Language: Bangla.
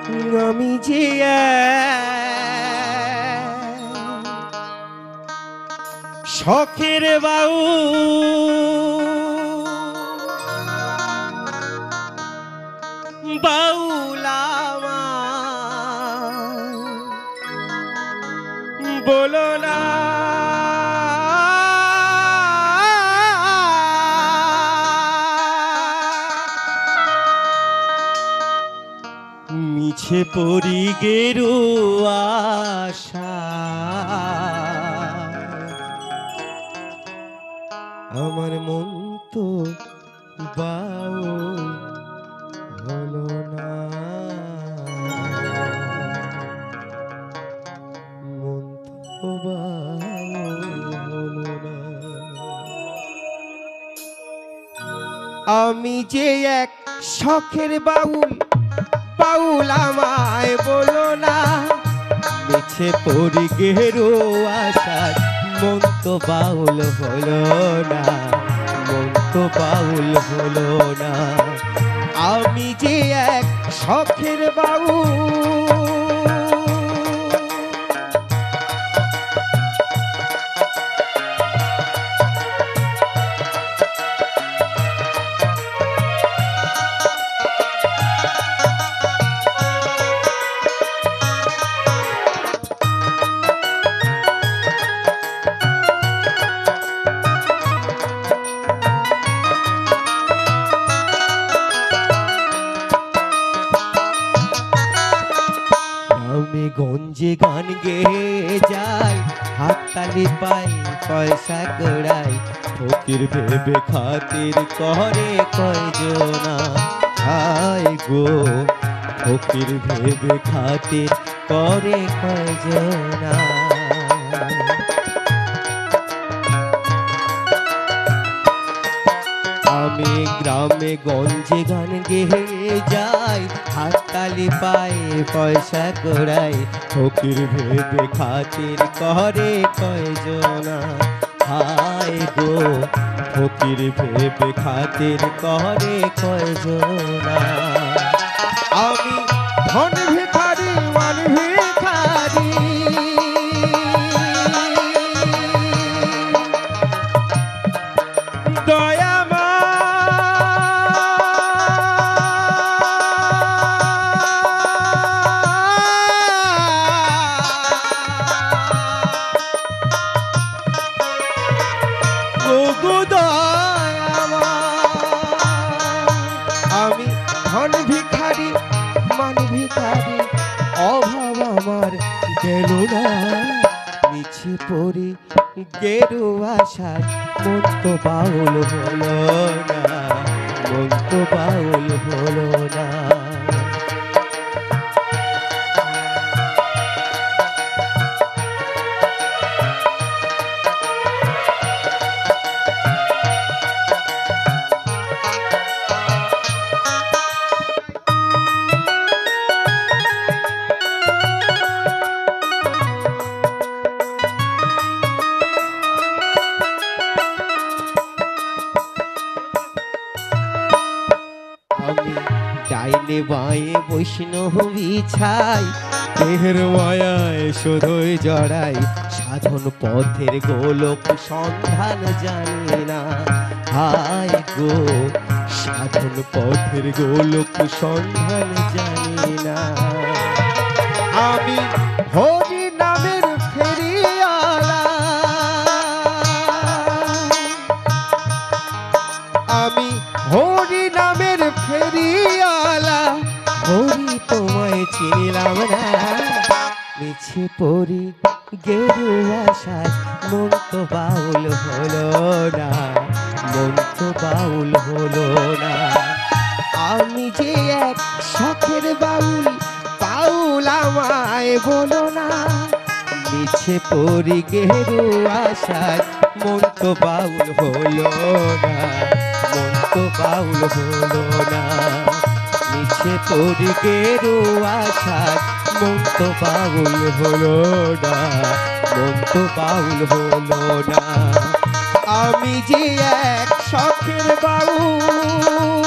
আমি যে শখের বাউ বাউলামা বলো না মিছে পরি গেরুয়া আশা আমার মন তো বাউল হলো না মন তো বাউল হলো না আমি যে এক শখের বাউল বাউল আমায় বলো না মিছে পড়ি গেরো আশায় মন তো বাউল হলো না মন তো বাউল হলো না আমি যে এক শখের বাউল আমি গঞ্জে গান গেয়ে যাই হাততালি পাই পয়সা কড়াই ফকির ভেবে খাতির করে কয়জনা হায় গো ফকির ভেবে খাতির করে কয়জনা আমি গ্রামে গঞ্জে গান গেয়ে যাই হাততালি পাই পয়সা কড়াই ফকির ভেবে খাতির করে কয়জনা হায় গো ফকির ভেবে খাতির করে কয়জনা আমি ধন ভিখারি মান ভিখারি আমি ধন ভিখারি মান ভিখারি অভাব আমার গেল না মিছে পড়ি গেরু আশায় মন তো বাউল হলো না মন তো বাউল হলো না আমি ডাইনে বাঁয়ে বৈষ্ণবী ছাই দেহের মায়ায় শুধুই জড়াই সাধন পথের গোলক সন্ধান জানি না হায় গো সাধন পথের গোলক সন্ধান জানি না আমি হরি নামের ফেরিয়ালা আমি হরি নামের ফেরিয়ালা হরি তোমায় চিনিলাম না মিছে পড়ি গেরু আশায় মন তো বাউল হলো না মন তো বাউল হলো না আমি যে এক শখের বাউল বাউল আমায় বলো না মিছে পড়ি গেরু আশায় মন তো বাউল হলো না মন তো বাউল হলো না মিছে পড়ি গেরু আশায় মন তো বাউল হলো না মন তো বাউল হলো না আমি যে এক শখের বাউল